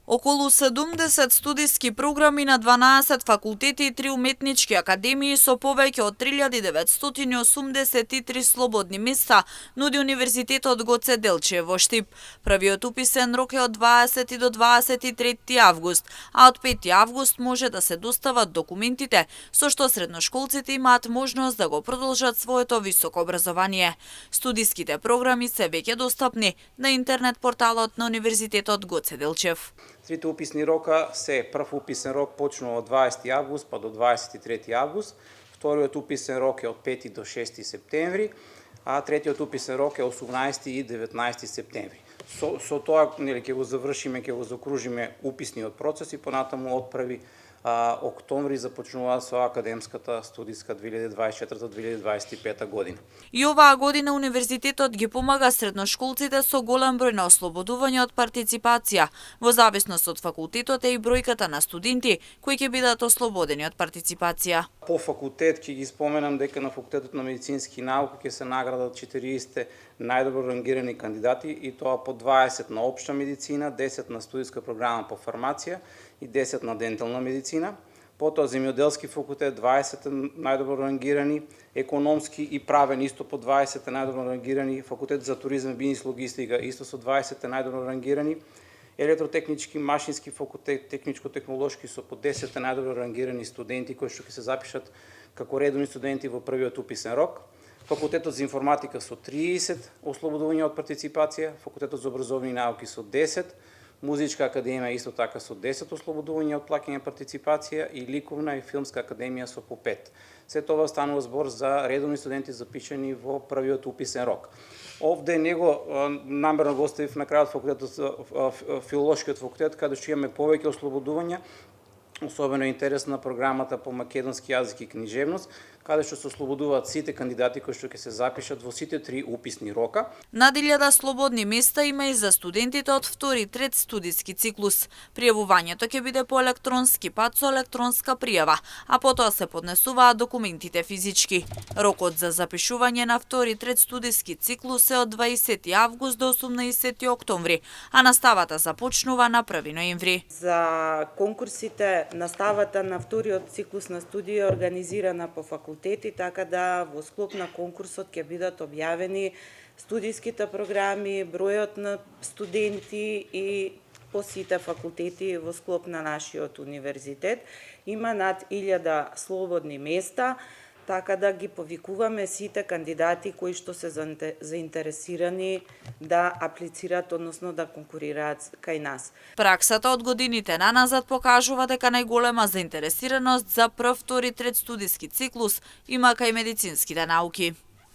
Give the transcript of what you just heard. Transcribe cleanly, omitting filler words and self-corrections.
Околу 70 студиски програми на 12 факултети и 3 уметнички академии со повеќе од 3983 слободни места нуди Универзитетот Гоце Делчев во Штип. Првиот уписен рок е од 20 до 23 август, а од 5 август може да се достават документите со што средношколците имаат можност да го продолжат своето високо образование. Студиските програми се веќе достапни на интернет порталот на Универзитетот Гоце Делчев. Трите уписни рока се прв уписен рок почнува од 20 август па до 23 август, вториот уписен рок е од 5 до 6 септември, а третиот уписен рок е 18 и 19 септември. Со тоа ќе го завршиме, ќе го закружиме уписниот процес и понатаму од 1 октомври започнува со академската студиска 2024-2025 година. И оваа година Универзитетот ги помага средношколците со голем број на ослободување од партиципација. Во зависност од факултетот е и бројката на студенти кои ќе бидат ослободени од партиципација. По факултет ќе ги споменам дека на факултетот на медицински науки ќе се наградат 40 најдобро рангирани кандидати и тоа по 20 на општа медицина, 10 на студиска програма по фармација и 10 на дентална медицина. Потоа земјоделски факултет 20 најдобро рангирани, економски и правен исто по 20 најдобро рангирани, факултет за туризам, бизнис, логистика исто со 20 најдобро рангирани, електротехнички, машински факултет, техничко-технолошки со по 10 најдобро рангирани студенти кои што ќе се запишат како редовни студенти во првиот уписен рок. Факултетот за информатика со 30 ослободување од партиципација, факултетот за образовни науки со 10, Музичка академија исто така со 10 ослободување од плаќање партиципација и Ликовна и Филмска академија со по 5. Се тоа станува збор за редовни студенти запишани во првиот уписен рок. Овде него намерно го оставив на крајот факултетот филолошкиот факултет каде што имаме повеќе ослободувања. Особено е интересна програмата по македонски јазик и книжевност, каде што се ослободуваат сите кандидати кои што ќе се запишат во сите 3 уписни рока. Над 1000 слободни места има и за студентите од втори и трет студиски циклус. Пријавувањето ќе биде по електронски пат со електронска пријава, а потоа се поднесуваат документите физички. Рокот за запишување на втори и трет студиски циклус е од 20 август до 18 октомври, а наставата започнува на 1 ноември. За конкурсите наставата на вториот циклус на студија е организирана по факултети, така да во склоп на конкурсот ќе бидат објавени студиските програми, бројот на студенти и по сите факултети во склоп на нашиот универзитет. Има над 1000 слободни места, така да ги повикуваме сите кандидати кои што се заинтересирани да аплицираат, односно да конкурираат кај нас. Праксата од годините наназад покажува дека најголема заинтересираност за прв, втори, трет студиски циклус има кај медицинските науки.